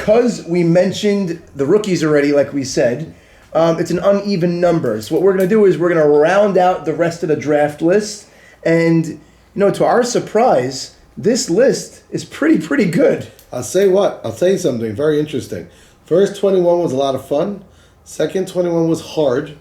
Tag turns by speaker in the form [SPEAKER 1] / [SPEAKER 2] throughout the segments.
[SPEAKER 1] because we mentioned the rookies already, like we said, it's an uneven number. So what we're going to do is we're going to round out the rest of the draft list. And, to our surprise, this list is pretty good.
[SPEAKER 2] I'll say what? I'll tell you something very interesting. First 21 was a lot of fun. Second 21 was hard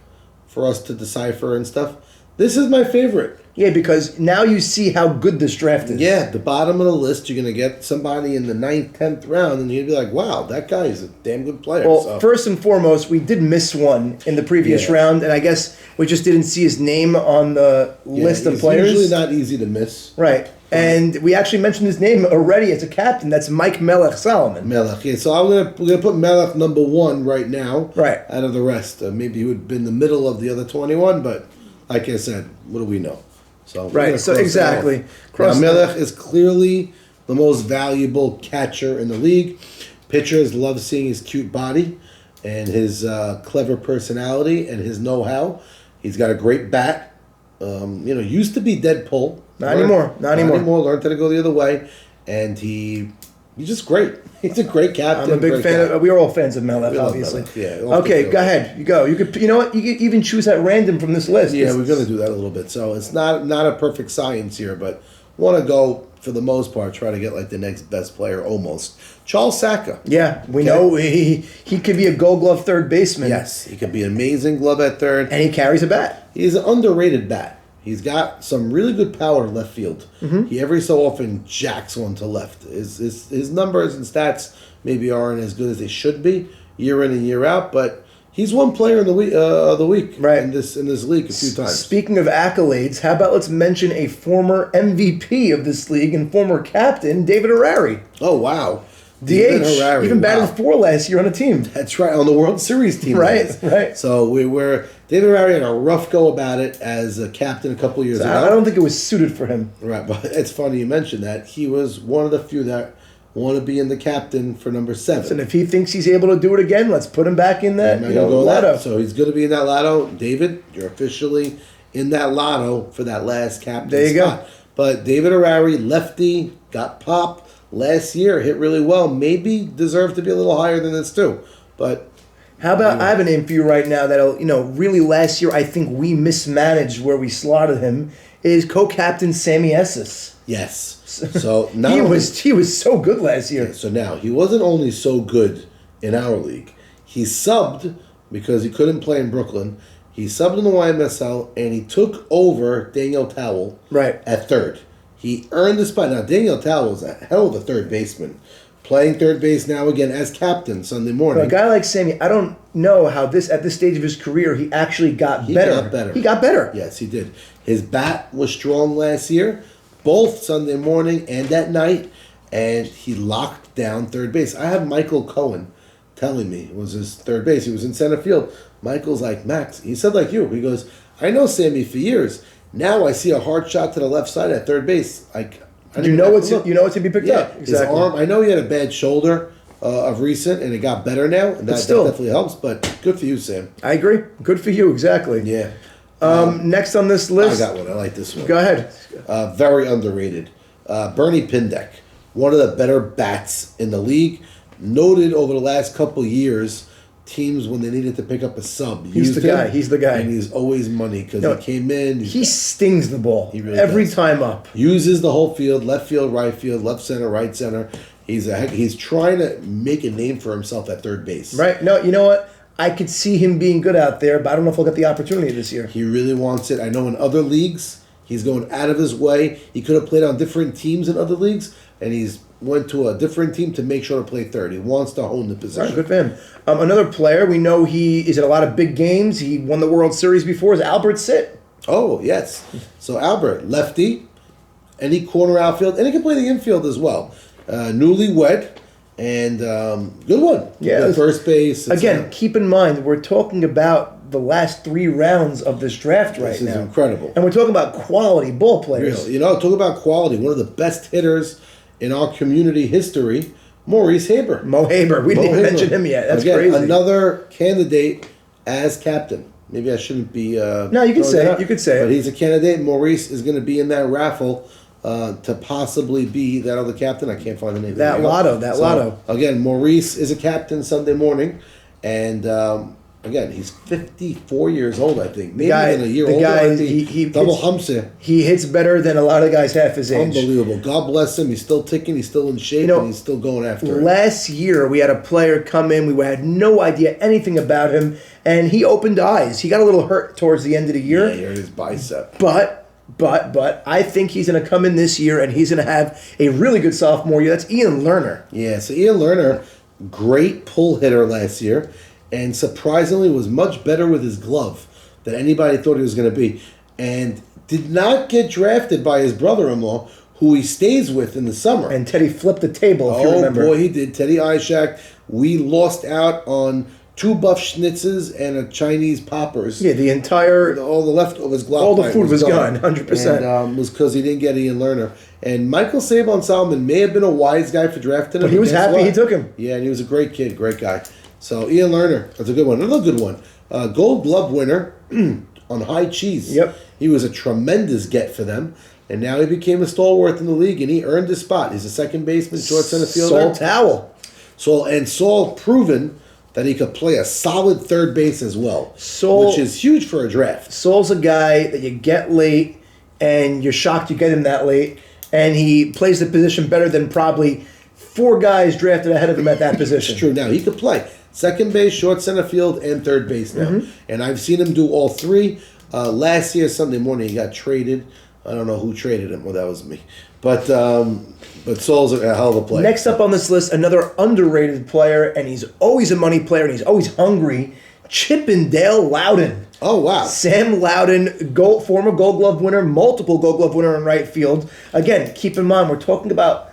[SPEAKER 2] for us to decipher and stuff. This is my favorite.
[SPEAKER 1] Yeah, because now you see how good this draft is.
[SPEAKER 2] Yeah, the bottom of the list, you're going to get somebody in the 9th, 10th round, and you're going to be like, wow, that guy is a damn good player.
[SPEAKER 1] Well, first and foremost, we did miss one in the previous round, and I guess we just didn't see his name on the list of players.
[SPEAKER 2] It's usually not easy to miss.
[SPEAKER 1] Right. And we actually mentioned his name already as a captain. That's Mike Melech Solomon.
[SPEAKER 2] Melech, yeah. So we're gonna put Melech number 1 right now.
[SPEAKER 1] Right.
[SPEAKER 2] Out of the rest, maybe he would have been in the middle of the other 21, but like I said, what do we know? So
[SPEAKER 1] right. So exactly.
[SPEAKER 2] Now, Melech is clearly the most valuable catcher in the league. Pitchers love seeing his cute body and his clever personality and his know-how. He's got a great bat. Used to be Deadpool.
[SPEAKER 1] Not anymore.
[SPEAKER 2] Learned how to go the other way, and he's just great. He's a great captain.
[SPEAKER 1] I'm a big fan of. We are all fans of Melech, obviously.
[SPEAKER 2] Yeah.
[SPEAKER 1] Okay, go ahead. You go. You could. You know what? You could even choose at random from this list.
[SPEAKER 2] Yeah, we're gonna do that a little bit. So it's not a perfect science here, but want to go for the most part. Try to get like the next best player almost. Charles Saka.
[SPEAKER 1] Yeah, we know he could be a Gold Glove third baseman.
[SPEAKER 2] Yes, he could be an amazing glove at third,
[SPEAKER 1] and he carries a bat.
[SPEAKER 2] He's an underrated bat. He's got some really good power in left field. Mm-hmm. He every so often jacks one to left. His numbers and stats maybe aren't as good as they should be year in and year out, but he's one player in the week
[SPEAKER 1] right.
[SPEAKER 2] in this league a few times.
[SPEAKER 1] Speaking of accolades, how about let's mention a former MVP of this league and former captain, David Harari.
[SPEAKER 2] Oh, wow.
[SPEAKER 1] DH, even batted 4 last year on a team.
[SPEAKER 2] That's right, on the World Series team.
[SPEAKER 1] Right.
[SPEAKER 2] So David Harari had a rough go about it as a captain a couple years ago.
[SPEAKER 1] I don't think it was suited for him.
[SPEAKER 2] Right, but it's funny you mentioned that. He was one of the few that want to be in the captain for number 7.
[SPEAKER 1] And if he thinks he's able to do it again, let's put him back in that lotto.
[SPEAKER 2] So he's going to be in that lotto. David, you're officially in that lotto for that last captain
[SPEAKER 1] there you
[SPEAKER 2] spot.
[SPEAKER 1] Go.
[SPEAKER 2] But David Harari, lefty, got popped. Last year, hit really well. Maybe deserved to be a little higher than this too. But
[SPEAKER 1] how about I have a name for you right now that'll really last year I think we mismanaged where we slotted him is co-captain Sammy Esses.
[SPEAKER 2] Yes. So
[SPEAKER 1] he was so good last year.
[SPEAKER 2] Yeah, so now he wasn't only so good in our league. He subbed because he couldn't play in Brooklyn. He subbed in the YMSL and he took over Daniel Towell at third. He earned the spot. Now, Daniel Towell is a hell of a third baseman. Playing third base now again as captain Sunday morning.
[SPEAKER 1] For a guy like Sammy, I don't know how at this stage of his career, he actually got better. He got better.
[SPEAKER 2] Yes, he did. His bat was strong last year, both Sunday morning and at night, and he locked down third base. I have Michael Cohen telling me it was his third base. He was in center field. Michael's like, Max, he said like you. He goes, I know Sammy for years. Now I see a hard shot to the left side at third base.
[SPEAKER 1] You know what's to be picked up. Exactly.
[SPEAKER 2] His arm. I know he had a bad shoulder of recent, and it got better now, and that definitely helps. But good for you, Sam.
[SPEAKER 1] I agree. Good for you. Exactly.
[SPEAKER 2] Yeah.
[SPEAKER 1] Next on this list,
[SPEAKER 2] I got one. I like this one.
[SPEAKER 1] Go ahead.
[SPEAKER 2] Very underrated. Bernie Pindeck, one of the better bats in the league. Noted over the last couple years. Teams when they needed to pick up a sub.
[SPEAKER 1] He's the guy. He's the guy.
[SPEAKER 2] And he's always money because he came in.
[SPEAKER 1] He stings the ball
[SPEAKER 2] really
[SPEAKER 1] every
[SPEAKER 2] does.
[SPEAKER 1] time up.
[SPEAKER 2] Uses the whole field, left field, right center, right center. He's trying to make a name for himself at third base.
[SPEAKER 1] Right. No, you know what? I could see him being good out there, but I don't know if he'll get the opportunity this year.
[SPEAKER 2] He really wants it. I know in other leagues, he's going out of his way. He could have played on different teams in other leagues, and he's went to a different team to make sure to play third. He wants to hone the position.
[SPEAKER 1] Right, good for him. Another player, we know he is at a lot of big games. He won the World Series before, is Albert Sitt.
[SPEAKER 2] Oh, yes. So Albert, lefty, any corner outfield, and he can play the infield as well. Newlywed, and good one.
[SPEAKER 1] Yeah.
[SPEAKER 2] First base.
[SPEAKER 1] Again, keep in mind, we're talking about the last 3 rounds of this draft right now.
[SPEAKER 2] This is incredible.
[SPEAKER 1] And we're talking about quality ball players.
[SPEAKER 2] Real. Talk about quality. One of the best hitters in our community history, Maurice Haber.
[SPEAKER 1] Mo Haber. We didn't even mention him yet. That's crazy.
[SPEAKER 2] Another candidate as captain. Maybe I shouldn't be...
[SPEAKER 1] no, you can say it. You could say it.
[SPEAKER 2] But he's a candidate. Maurice is going to be in that raffle to possibly be that other captain. I can't find the name.
[SPEAKER 1] That Lotto.
[SPEAKER 2] Again, Maurice is a captain Sunday morning, and again, he's 54 years old, I think. Maybe even a year older. I think.
[SPEAKER 1] He
[SPEAKER 2] double humps here.
[SPEAKER 1] He hits better than a lot of guys half his age.
[SPEAKER 2] Unbelievable. God bless him. He's still ticking. He's still in shape, and he's still going after it.
[SPEAKER 1] Last year, we had a player come in. We had no idea anything about him, and he opened eyes. He got a little hurt towards the end of the year.
[SPEAKER 2] Yeah, he hurt his bicep.
[SPEAKER 1] But I think he's going to come in this year, and he's going to have a really good sophomore year. That's Ian Lerner.
[SPEAKER 2] Yeah, so Ian Lerner, great pull hitter last year, and surprisingly was much better with his glove than anybody thought he was going to be. And did not get drafted by his brother-in-law, who he stays with in the summer.
[SPEAKER 1] And Teddy flipped the table, if you remember.
[SPEAKER 2] Oh, boy, he did. Teddy Ishak. We lost out on 2 buff schnitzes and a Chinese poppers.
[SPEAKER 1] Yeah, the entire...
[SPEAKER 2] All the leftovers,
[SPEAKER 1] all the food was gone, 100%.
[SPEAKER 2] And was because he didn't get Ian Lerner. And Michael Sabon Solomon may have been a wise guy for drafting him.
[SPEAKER 1] But he was happy he took him.
[SPEAKER 2] Yeah, and he was a great kid, great guy. So Ian Lerner, that's a good one. Another good one. Gold Glove winner on High Cheese.
[SPEAKER 1] Yep.
[SPEAKER 2] He was a tremendous get for them. And now he became a stalwart in the league, and he earned his spot. He's a second baseman, short center fielder.
[SPEAKER 1] Saul Towell.
[SPEAKER 2] Saul proven that he could play a solid third base as well, which is huge for a draft.
[SPEAKER 1] Saul's a guy that you get late, and you're shocked you get him that late, and he plays the position better than probably 4 guys drafted ahead of him at that position.
[SPEAKER 2] It's true. Now, he could play second base, short center field, and third base now. Mm-hmm. And I've seen him do all 3. Last year, Sunday morning, he got traded. I don't know who traded him. Well, that was me. But Saul's a hell of a player.
[SPEAKER 1] Next up on this list, another underrated player, and he's always a money player, and he's always hungry, Chippendale Loudon.
[SPEAKER 2] Oh, wow.
[SPEAKER 1] Sam Loudon, former Gold Glove winner, multiple Gold Glove winner in right field. Again, keep in mind, we're talking about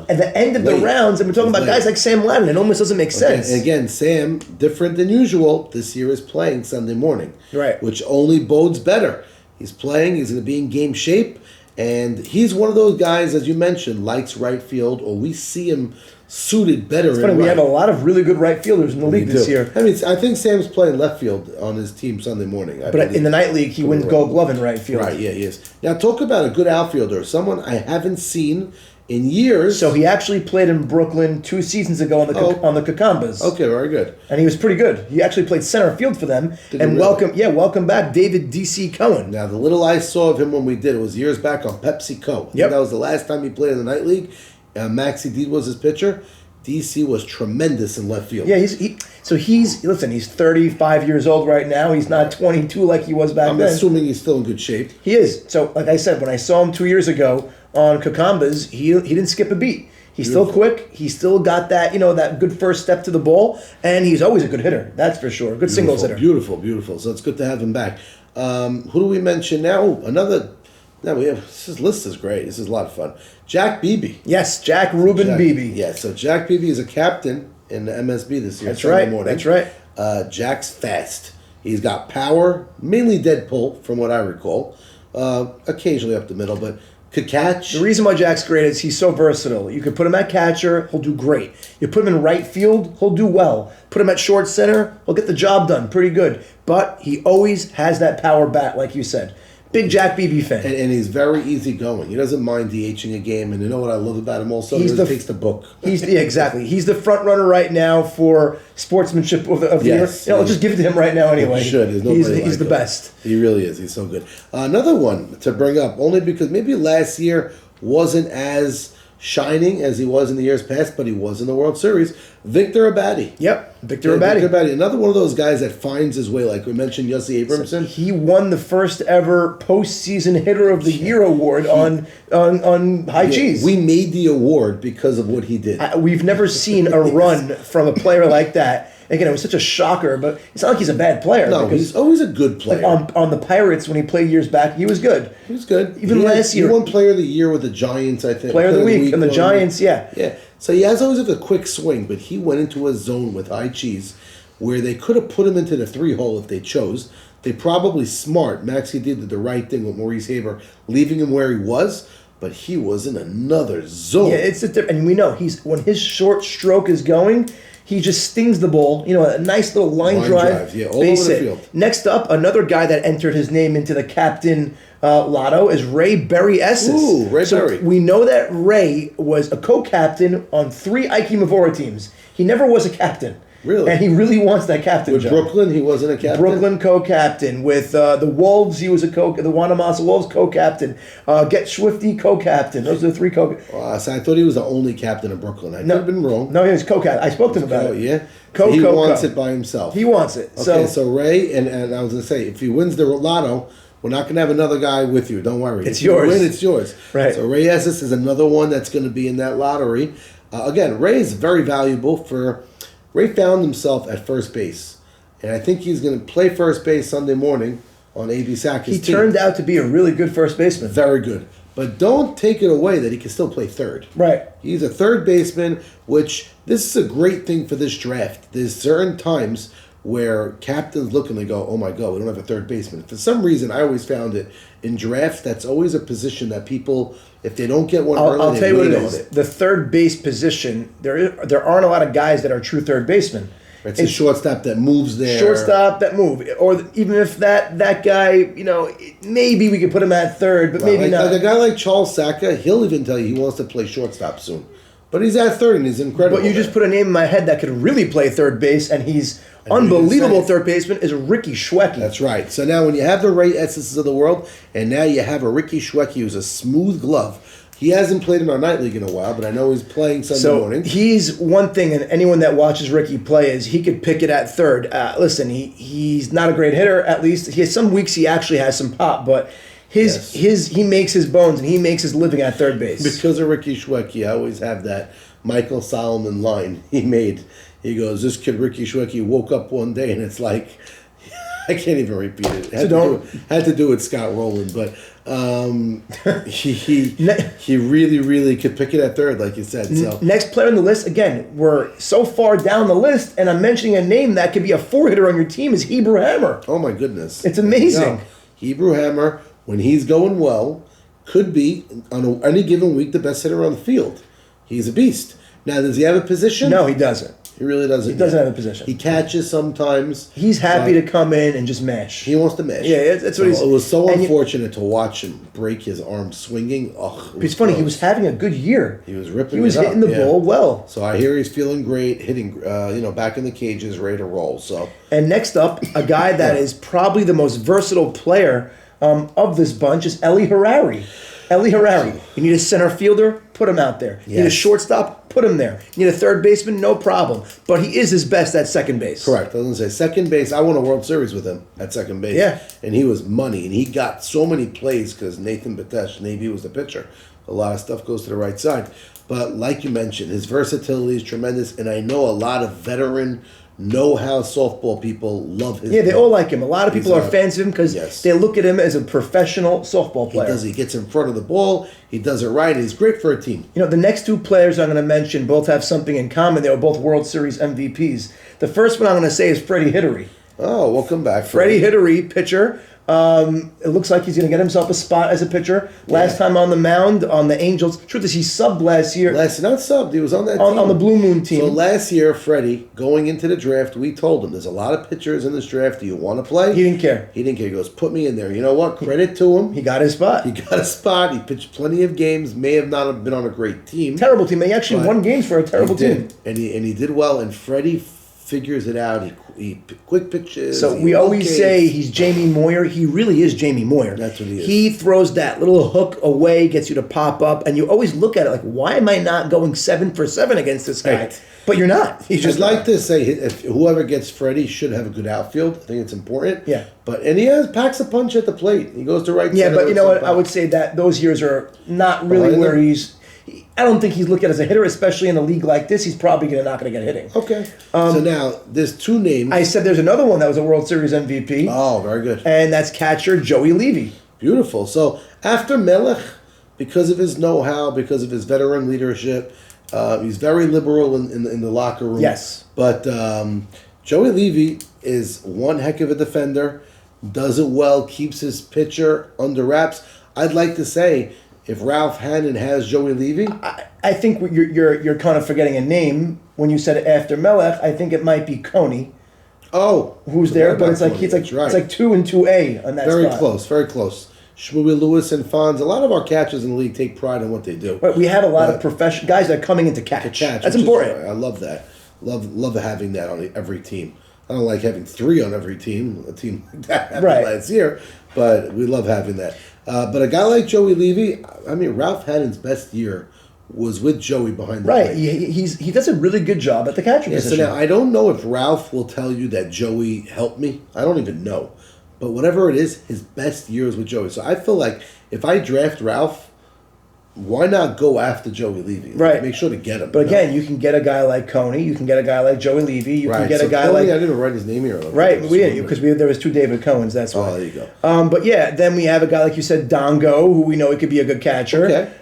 [SPEAKER 1] at the end of the rounds, and we're talking about guys like Sam Loudon. It almost doesn't make sense.
[SPEAKER 2] And again, Sam, different than usual, this year is playing Sunday morning.
[SPEAKER 1] Right.
[SPEAKER 2] Which only bodes better. He's playing, he's going to be in game shape, and he's one of those guys, as you mentioned, likes right field, or we see him suited better.
[SPEAKER 1] It's funny, we have a lot of really good right fielders in the league this year.
[SPEAKER 2] I mean, I think Sam's playing left field on his team Sunday morning.
[SPEAKER 1] But in the night league, he wins Gold Glove in right field.
[SPEAKER 2] Right, yeah, he is. Now, talk about a good outfielder, someone I haven't seen in years.
[SPEAKER 1] So he actually played in Brooklyn 2 seasons ago on the Cucumbas.
[SPEAKER 2] Okay, very good.
[SPEAKER 1] And he was pretty good. He actually played center field for them. Welcome back, David D.C. Cohen.
[SPEAKER 2] Now, the little I saw of him when we did it was years back on PepsiCo. Yep. That was the last time he played in the night league. Maxie Deed was his pitcher. DC was tremendous in left field.
[SPEAKER 1] Yeah, he's 35 years old right now. He's not 22 like he was back then.
[SPEAKER 2] I'm assuming he's still in good shape.
[SPEAKER 1] He is. So, like I said, when I saw him 2 years ago on Cucumbas, he didn't skip a beat. He's still quick. He's still got that, that good first step to the ball, and he's always a good hitter. That's for sure. Good singles hitter.
[SPEAKER 2] Beautiful. So it's good to have him back. Who do we mention now? This list is great. This is a lot of fun. Jack Beebe.
[SPEAKER 1] Yes, Jack Beebe.
[SPEAKER 2] Yeah, so Jack Beebe is a captain in the MSB this year.
[SPEAKER 1] That's right. That's right.
[SPEAKER 2] Jack's fast. He's got power, mainly dead pull, from what I recall. Occasionally up the middle, but could catch.
[SPEAKER 1] The reason why Jack's great is he's so versatile. You could put him at catcher, he'll do great. You put him in right field, he'll do well. Put him at short center, he'll get the job done pretty good. But he always has that power bat, like you said. Big Jack Beebe fan.
[SPEAKER 2] And he's very easygoing. He doesn't mind DHing a game. And you know what I love about him also? He takes the book.
[SPEAKER 1] Exactly. He's the front runner right now for sportsmanship of the year. I'll just give it to him right now anyway.
[SPEAKER 2] He should.
[SPEAKER 1] He's the best.
[SPEAKER 2] He really is. He's so good. Another one to bring up, only because maybe last year wasn't as shining as he was in the years past, but he was in the World Series. Victor Abadi.
[SPEAKER 1] Yep, Victor Abadi.
[SPEAKER 2] Another one of those guys that finds his way, like we mentioned, Yossi Abramson.
[SPEAKER 1] He won the first ever postseason hitter of the year award on High Cheese.
[SPEAKER 2] We made the award because of what he did.
[SPEAKER 1] We've never seen a run from a player like that. Again, it was such a shocker, but it's not like he's a bad player.
[SPEAKER 2] No, he's always a good player.
[SPEAKER 1] Like on the Pirates, when he played years back, he was good.
[SPEAKER 2] He was good.
[SPEAKER 1] Even last year.
[SPEAKER 2] He won Player of the Year with the Giants, I think.
[SPEAKER 1] Player of the Week and the Giants, yeah.
[SPEAKER 2] Yeah. So he has always a quick swing, but he went into a zone with High Cheese where they could have put him into the 3-hole if they chose. They probably smart. Maxie did the right thing with Maurice Haber, leaving him where he was, but he was in another zone.
[SPEAKER 1] Yeah, and we know when his short stroke is going, he just stings the ball. A nice little line drive.
[SPEAKER 2] Yeah, all over the field.
[SPEAKER 1] Next up, another guy that entered his name into the captain Lotto is Ray Berryesses.
[SPEAKER 2] Ooh, Ray Berry.
[SPEAKER 1] We know that Ray was a co-captain on 3 Ike Mavora teams. He never was a captain.
[SPEAKER 2] Really?
[SPEAKER 1] And he really wants that captain
[SPEAKER 2] With
[SPEAKER 1] job.
[SPEAKER 2] Brooklyn, he wasn't a captain?
[SPEAKER 1] Brooklyn co-captain. With the Wolves, he was the Wanamasa Wolves co-captain. Get Swifty co-captain. Those are the 3
[SPEAKER 2] So I thought he was the only captain of Brooklyn. I could have been wrong.
[SPEAKER 1] No, he was co-captain. I spoke to him about it.
[SPEAKER 2] Yeah? He wants it by himself.
[SPEAKER 1] He wants it.
[SPEAKER 2] Okay, so Ray, and I was going to say, if he wins the Lotto, we're not going to have another guy with you. Don't worry.
[SPEAKER 1] It's
[SPEAKER 2] if you
[SPEAKER 1] yours.
[SPEAKER 2] win, it's yours.
[SPEAKER 1] Right.
[SPEAKER 2] So Ray Esses is another one that's going to be in that lottery. Again, Ray is very valuable for... Ray found himself at first base. And I think he's going to play first base Sunday morning on A.B. Sack's
[SPEAKER 1] he turned out to be a really good first baseman.
[SPEAKER 2] Very good. But don't take it away that he can still play third.
[SPEAKER 1] Right.
[SPEAKER 2] He's a third baseman, which this is a great thing for this draft. There's certain times where captains look and they go, oh my God, we don't have a third baseman. For some reason, I always found it in drafts, that's always a position that people, if they don't get one early,
[SPEAKER 1] I'll
[SPEAKER 2] they
[SPEAKER 1] tell you what it
[SPEAKER 2] wait on
[SPEAKER 1] is.
[SPEAKER 2] it.
[SPEAKER 1] The third base position, there aren't a lot of guys that are true third basemen.
[SPEAKER 2] It's a shortstop that moves there.
[SPEAKER 1] Shortstop that move, or even if that guy, maybe we could put him at third, but maybe not.
[SPEAKER 2] Like a guy like Charles Saka, he'll even tell you he wants to play shortstop soon. But he's at third and he's incredible.
[SPEAKER 1] But you just put a name in my head that could really play third base, and he's unbelievable third baseman is Ricky Schwecke.
[SPEAKER 2] That's right. So now when you have the Ray Esses of the world, and now you have a Ricky Schwecke who's a smooth glove. He hasn't played in our night league in a while, but I know he's playing Sunday morning.
[SPEAKER 1] He's one thing, and anyone that watches Ricky play is he could pick it at third. Listen, he's not a great hitter. At least he has some weeks he actually has some pop, but he makes his bones and he makes his living at third base.
[SPEAKER 2] Because of Ricky Schwecke, I always have that Michael Solomon line he made. He goes, "This kid Ricky Schwecke woke up one day and it's like." I can't even repeat it. Had to do with Scott Rowland, but he really, really could pick it at third, like you said. So
[SPEAKER 1] next player on the list, again, we're so far down the list, and I'm mentioning a name that could be a 4-hitter on your team is Hebrew Hammer.
[SPEAKER 2] Oh my goodness,
[SPEAKER 1] it's amazing.
[SPEAKER 2] No, Hebrew Hammer, when he's going well, could be on any given week the best hitter on the field. He's a beast. Now, does he have a position?
[SPEAKER 1] No, he doesn't.
[SPEAKER 2] He really doesn't.
[SPEAKER 1] He doesn't have a position.
[SPEAKER 2] He catches sometimes.
[SPEAKER 1] He's happy to come in and just mash.
[SPEAKER 2] He wants to mash.
[SPEAKER 1] Yeah, that's what he's.
[SPEAKER 2] It was so unfortunate to watch him break his arm swinging.
[SPEAKER 1] It's funny. He was having a good year.
[SPEAKER 2] He was ripping.
[SPEAKER 1] He was hitting the ball well.
[SPEAKER 2] So I hear he's feeling great, hitting. Back in the cages, ready to roll. So.
[SPEAKER 1] And next up, a guy that is probably the most versatile player of this bunch is Eli Harari. Eli Harari. You need a center fielder, put him out there. You need a shortstop, put him there. You need a third baseman, no problem. But he is his best at second base.
[SPEAKER 2] Correct. I was going to say, second base, I won a World Series with him at second base.
[SPEAKER 1] Yeah.
[SPEAKER 2] And he was money. And he got so many plays because Nathan Batesh, Navy was the pitcher. A lot of stuff goes to the right side. But like you mentioned, his versatility is tremendous. And I know a lot of veteran know-how softball people love his
[SPEAKER 1] game. They all like him. A lot of people are fans of him because they look at him as a professional softball player.
[SPEAKER 2] He gets in front of the ball. He does it right. He's great for a team.
[SPEAKER 1] The next 2 players I'm going to mention both have something in common. They were both World Series MVPs. The first one I'm going to say is Freddie Hittery.
[SPEAKER 2] Oh, welcome back.
[SPEAKER 1] Freddie Hittery, pitcher. It looks like he's going to get himself a spot as a pitcher. Last time on the mound on the Angels. Truth is, he subbed last year.
[SPEAKER 2] Not subbed. He was on that team.
[SPEAKER 1] On the Blue Moon team.
[SPEAKER 2] So last year, Freddie, going into the draft, we told him, there's a lot of pitchers in this draft. Do you want to play?
[SPEAKER 1] He didn't care.
[SPEAKER 2] He goes, put me in there. You know what? Credit to him.
[SPEAKER 1] He got his spot.
[SPEAKER 2] He pitched plenty of games. May have not have been on a great team.
[SPEAKER 1] Terrible team. They actually won games for a terrible team.
[SPEAKER 2] And he did well. And Freddie figures it out. He quick pitches.
[SPEAKER 1] So we always say he's Jamie Moyer. He really is Jamie Moyer.
[SPEAKER 2] That's what he is.
[SPEAKER 1] He throws that little hook away, gets you to pop up, and you always look at it like, why am I not going 7 for 7 against this guy?
[SPEAKER 2] Right.
[SPEAKER 1] But you're not.
[SPEAKER 2] I'd like to say if whoever gets Freddie should have a good outfield. I think it's important.
[SPEAKER 1] Yeah.
[SPEAKER 2] And he packs a punch at the plate. He goes to right.
[SPEAKER 1] Yeah, but you know what? I would say that those years are not really where he's. I don't think he's looked at as a hitter, especially in a league like this. He's probably not going to get hitting.
[SPEAKER 2] Okay. So now there's 2 names.
[SPEAKER 1] I said there's another one that was a World Series MVP.
[SPEAKER 2] Oh, very good.
[SPEAKER 1] And that's catcher Joey Levy.
[SPEAKER 2] Beautiful. So after Melech, because of his know-how, because of his veteran leadership, he's very liberal in the locker room.
[SPEAKER 1] Yes.
[SPEAKER 2] But Joey Levy is one heck of a defender, does it well, keeps his pitcher under wraps. I'd like to say, if Ralph Hannon has Joey Levy,
[SPEAKER 1] I think you're kind of forgetting a name when you said after Melech. I think it might be Coney.
[SPEAKER 2] Oh,
[SPEAKER 1] who's there? But it's like 2 and 2A on that.
[SPEAKER 2] Very
[SPEAKER 1] spot.
[SPEAKER 2] close, very close. Shmuel Lewis and Fonz. A lot of our catchers in the league take pride in what they do.
[SPEAKER 1] But we have a lot of professional guys that are coming into catch. That's important.
[SPEAKER 2] I love that. Love having that on every team. I don't like having 3 on every team. A team like that happened last year, but we love having that. But a guy like Joey Levy, I mean, Ralph Hannon's best year was with Joey behind the plate.
[SPEAKER 1] He does a really good job at the catcher position.
[SPEAKER 2] So now I don't know if Ralph will tell you that Joey helped me. I don't even know. But whatever it is, his best year is with Joey. So I feel like if I draft Ralph, why not go after Joey Levy?
[SPEAKER 1] Right.
[SPEAKER 2] Make sure to get him.
[SPEAKER 1] But again, you can get a guy like Coney. You can get a guy like Joey Levy. You can get a guy
[SPEAKER 2] Coney,
[SPEAKER 1] like...
[SPEAKER 2] I didn't even write his name here.
[SPEAKER 1] Right, we didn't, because there was 2 David Cohens, that's why.
[SPEAKER 2] Oh, there you go.
[SPEAKER 1] But yeah, then we have a guy like you said, Dongo, who we know he could be a good catcher.
[SPEAKER 2] Okay.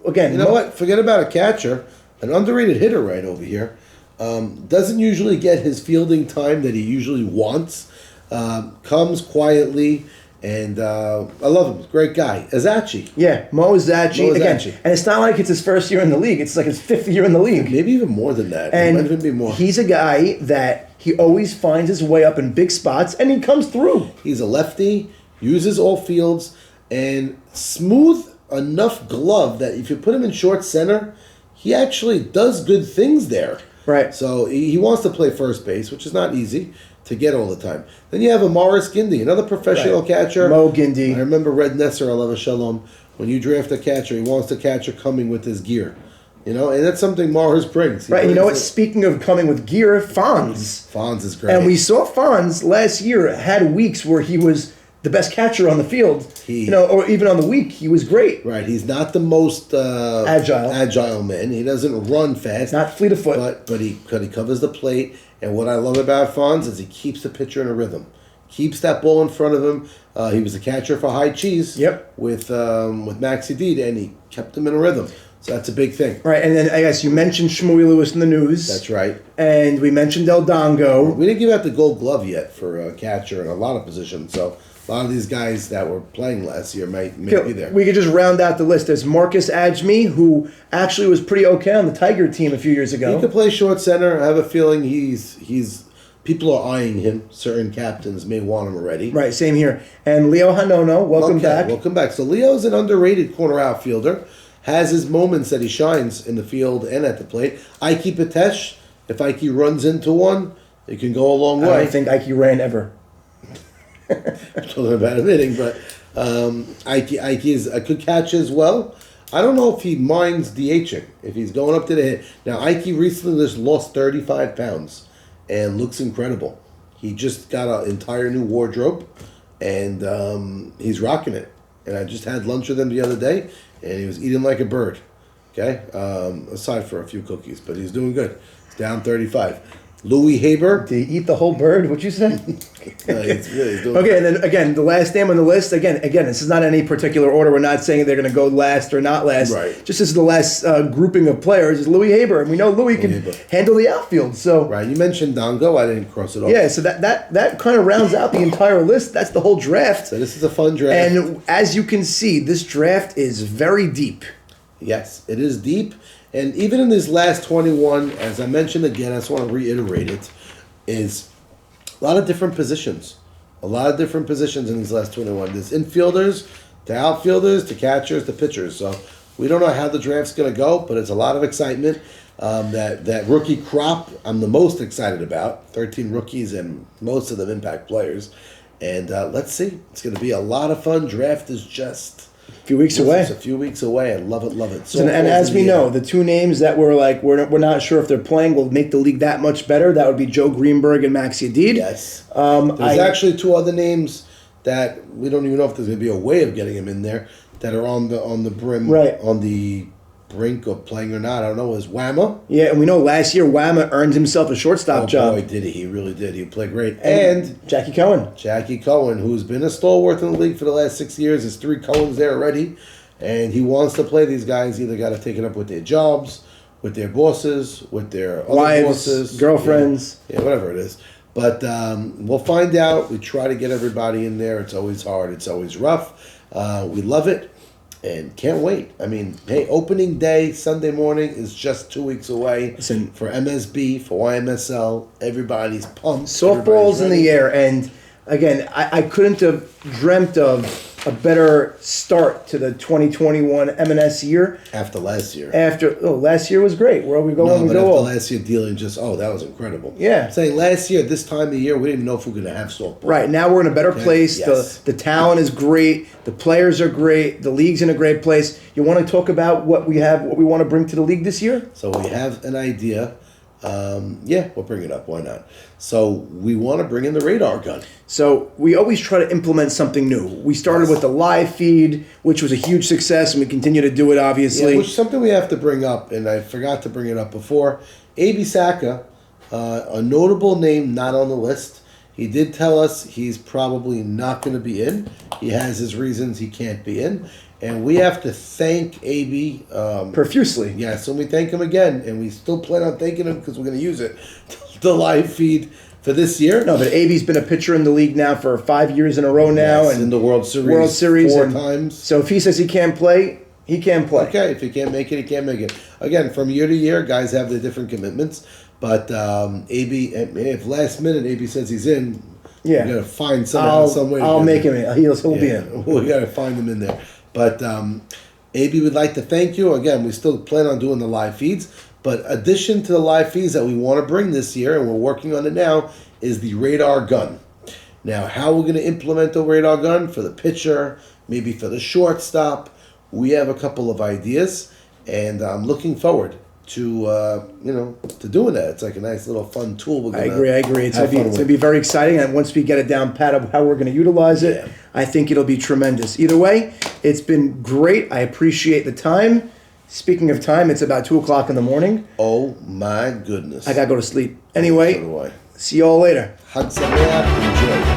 [SPEAKER 1] Again,
[SPEAKER 2] you know what? Forget about a catcher. An underrated hitter right over here. Doesn't usually get his fielding time that he usually wants. Comes quietly. And I love him. Great guy. Azachi.
[SPEAKER 1] Yeah, Mo Azachi. Again, and it's not like it's his first year in the league. It's like his 5th year in the league.
[SPEAKER 2] Maybe even more than that.
[SPEAKER 1] And
[SPEAKER 2] it might even be more.
[SPEAKER 1] He's a guy that he always finds his way up in big spots, and he comes through.
[SPEAKER 2] He's a lefty, uses all fields, and smooth enough glove that if you put him in short center, he actually does good things there.
[SPEAKER 1] Right.
[SPEAKER 2] So he wants to play first base, which is not easy to get all the time. Then you have a Morris Gindy, another professional catcher.
[SPEAKER 1] Mo Gindy.
[SPEAKER 2] I remember Red Nesser, Aleva Shalom, when you draft a catcher, he wants the catcher coming with his gear. You know, and that's something Morris brings.
[SPEAKER 1] Right, you know what? Speaking of coming with gear, Fonz.
[SPEAKER 2] Fonz is great.
[SPEAKER 1] And we saw Fonz last year had weeks where he was the best catcher on the field. Or even on the week, he was great.
[SPEAKER 2] Right, he's not the most agile man. He doesn't run fast.
[SPEAKER 1] Not fleet of foot.
[SPEAKER 2] But he covers the plate. And what I love about Fonz is he keeps the pitcher in a rhythm. Keeps that ball in front of him. He was a catcher for High Cheese.
[SPEAKER 1] Yep.
[SPEAKER 2] With Maxi Dede, and he kept him in a rhythm. So that's a big thing.
[SPEAKER 1] Right, and then I guess you mentioned Shmuel Lewis in the news.
[SPEAKER 2] That's right.
[SPEAKER 1] And we mentioned El Dongo.
[SPEAKER 2] We didn't give out the gold glove yet for a catcher in a lot of positions. So a lot of these guys that were playing last year may be there.
[SPEAKER 1] We could just round out the list. There's Marcus Ajmi, who actually was pretty okay on the Tiger team a few years ago.
[SPEAKER 2] He could play short center. I have a feeling he's people are eyeing him. Certain captains may want him already.
[SPEAKER 1] Right, same here. And Leo Hanono, welcome back.
[SPEAKER 2] Welcome back. So Leo's an underrated corner outfielder. Has his moments that he shines in the field and at the plate. Ike Patesh, if Ike runs into one, it can go a long way.
[SPEAKER 1] I don't think Ike ran ever.
[SPEAKER 2] I'm talking about admitting, but Ike is a good catch as well. I don't know if he minds DHing, if he's going up to the hit. Now, Ike recently just lost 35 pounds and looks incredible. He just got an entire new wardrobe, and he's rocking it. And I just had lunch with him the other day, and he was eating like a bird. Okay? Aside for a few cookies, but he's doing good. He's down 35. Louis Haber.
[SPEAKER 1] Did he eat the whole bird? What'd you say?
[SPEAKER 2] He's doing
[SPEAKER 1] okay, and then again, the last name on the list. Again, this is not any particular order. We're not saying they're going to go last or not last.
[SPEAKER 2] Right.
[SPEAKER 1] Just this is the last grouping of players is Louis Haber, and we know Louis can handle the outfield. So
[SPEAKER 2] right, you mentioned Dongo. I didn't cross it off.
[SPEAKER 1] Yeah, so that kind of rounds out the entire list. That's the whole draft.
[SPEAKER 2] So this is a fun draft,
[SPEAKER 1] and as you can see, this draft is very deep.
[SPEAKER 2] Yes, it is deep. And even in this last 21, as I mentioned again, I just want to reiterate it, is a lot of different positions. A lot of different positions in these last 21. There's infielders, to outfielders, to catchers, to pitchers. So we don't know how the draft's going to go, but it's a lot of excitement. That rookie crop, I'm the most excited about. 13 rookies and most of them impact players. And let's see. It's going to be a lot of fun. Draft is just...
[SPEAKER 1] a few weeks away.
[SPEAKER 2] It's a few weeks away. I love it, love it.
[SPEAKER 1] So and as we know, the two names that we're not sure if they're playing will make the league that much better. That would be Joe Greenberg and Maxi Dede.
[SPEAKER 2] Yes. There's actually two other names that we don't even know if there's going to be a way of getting them in there that are on the brim,
[SPEAKER 1] right,
[SPEAKER 2] on the brink of playing or not. I don't know. Is Whamma?
[SPEAKER 1] Yeah, and we know last year Whamma earned himself a shortstop job.
[SPEAKER 2] Oh boy, did he! He really did. He played great. And
[SPEAKER 1] Jackie Cohen,
[SPEAKER 2] who's been a stalwart in the league for the last 6 years. There's 3 Cohens there already. And he wants to play these guys. Either got to take it up with their jobs, with their bosses, with their other
[SPEAKER 1] wives,
[SPEAKER 2] bosses,
[SPEAKER 1] girlfriends.
[SPEAKER 2] Yeah, whatever it is. But we'll find out. We try to get everybody in there. It's always hard. It's always rough. We love it and can't wait. I mean, hey, opening day, Sunday morning, is just 2 weeks away.
[SPEAKER 1] Listen,
[SPEAKER 2] for MSB, for YMSL. Everybody's pumped.
[SPEAKER 1] Softball's in the air. And again, I couldn't have dreamt of a better start to the 2021 M&S year.
[SPEAKER 2] After last year.
[SPEAKER 1] Last year was great. Where are we going?
[SPEAKER 2] No,
[SPEAKER 1] We
[SPEAKER 2] but
[SPEAKER 1] go
[SPEAKER 2] after
[SPEAKER 1] all.
[SPEAKER 2] last year dealing that was incredible.
[SPEAKER 1] Yeah.
[SPEAKER 2] I'm saying last year, this time of year, we didn't know if we were going to have softball.
[SPEAKER 1] Right, now we're in a better place.
[SPEAKER 2] Yes.
[SPEAKER 1] The talent is great. The players are great. The league's in a great place. You want to talk about what we want to bring to the league this year?
[SPEAKER 2] So we have an idea. We'll bring it up. Why not? So we want to bring in the radar gun.
[SPEAKER 1] So we always try to implement something new. We started with the live feed, which was a huge success, and we continue to do it, obviously.
[SPEAKER 2] Yeah, which is something we have to bring up, and I forgot to bring it up before. A.B. Saka, a notable name not on the list. He did tell us he's probably not going to be in. He has his reasons he can't be in. And we have to thank A.B.
[SPEAKER 1] Profusely.
[SPEAKER 2] Yeah, so we thank him again, and we still plan on thanking him because we're going to use it. The live feed for this year.
[SPEAKER 1] No, but AB's been a pitcher in the league now for 5 years in a row now.
[SPEAKER 2] Yes,
[SPEAKER 1] and
[SPEAKER 2] in the World Series four
[SPEAKER 1] and
[SPEAKER 2] times.
[SPEAKER 1] So if he says he can't play, he can't play.
[SPEAKER 2] Okay, if he can't make it, he can't make it. Again, from year to year, guys have their different commitments. But AB, if last minute AB says he's in,
[SPEAKER 1] Yeah.
[SPEAKER 2] we got to find some way.
[SPEAKER 1] I'll make him in. He'll be in.
[SPEAKER 2] We got to find him in there. But AB would like to thank you. Again, we still plan on doing the live feeds. But addition to the live feeds that we want to bring this year, and we're working on it now, is the radar gun. Now, how we're going to implement the radar gun for the pitcher, maybe for the shortstop, we have a couple of ideas, and I'm looking forward to to doing that. It's like a nice little fun tool. We're
[SPEAKER 1] I
[SPEAKER 2] gonna
[SPEAKER 1] agree. It's
[SPEAKER 2] have
[SPEAKER 1] going
[SPEAKER 2] fun
[SPEAKER 1] to
[SPEAKER 2] with.
[SPEAKER 1] be very exciting, and once we get it down pat of how we're going to utilize it,
[SPEAKER 2] Yeah.
[SPEAKER 1] I think it'll be tremendous. Either way, it's been great. I appreciate the time. Speaking of time, it's about 2 o'clock in the morning.
[SPEAKER 2] Oh my goodness!
[SPEAKER 1] I got to go to sleep. Anyway,
[SPEAKER 2] So do I.
[SPEAKER 1] see you all later.
[SPEAKER 2] Hudson, enjoy.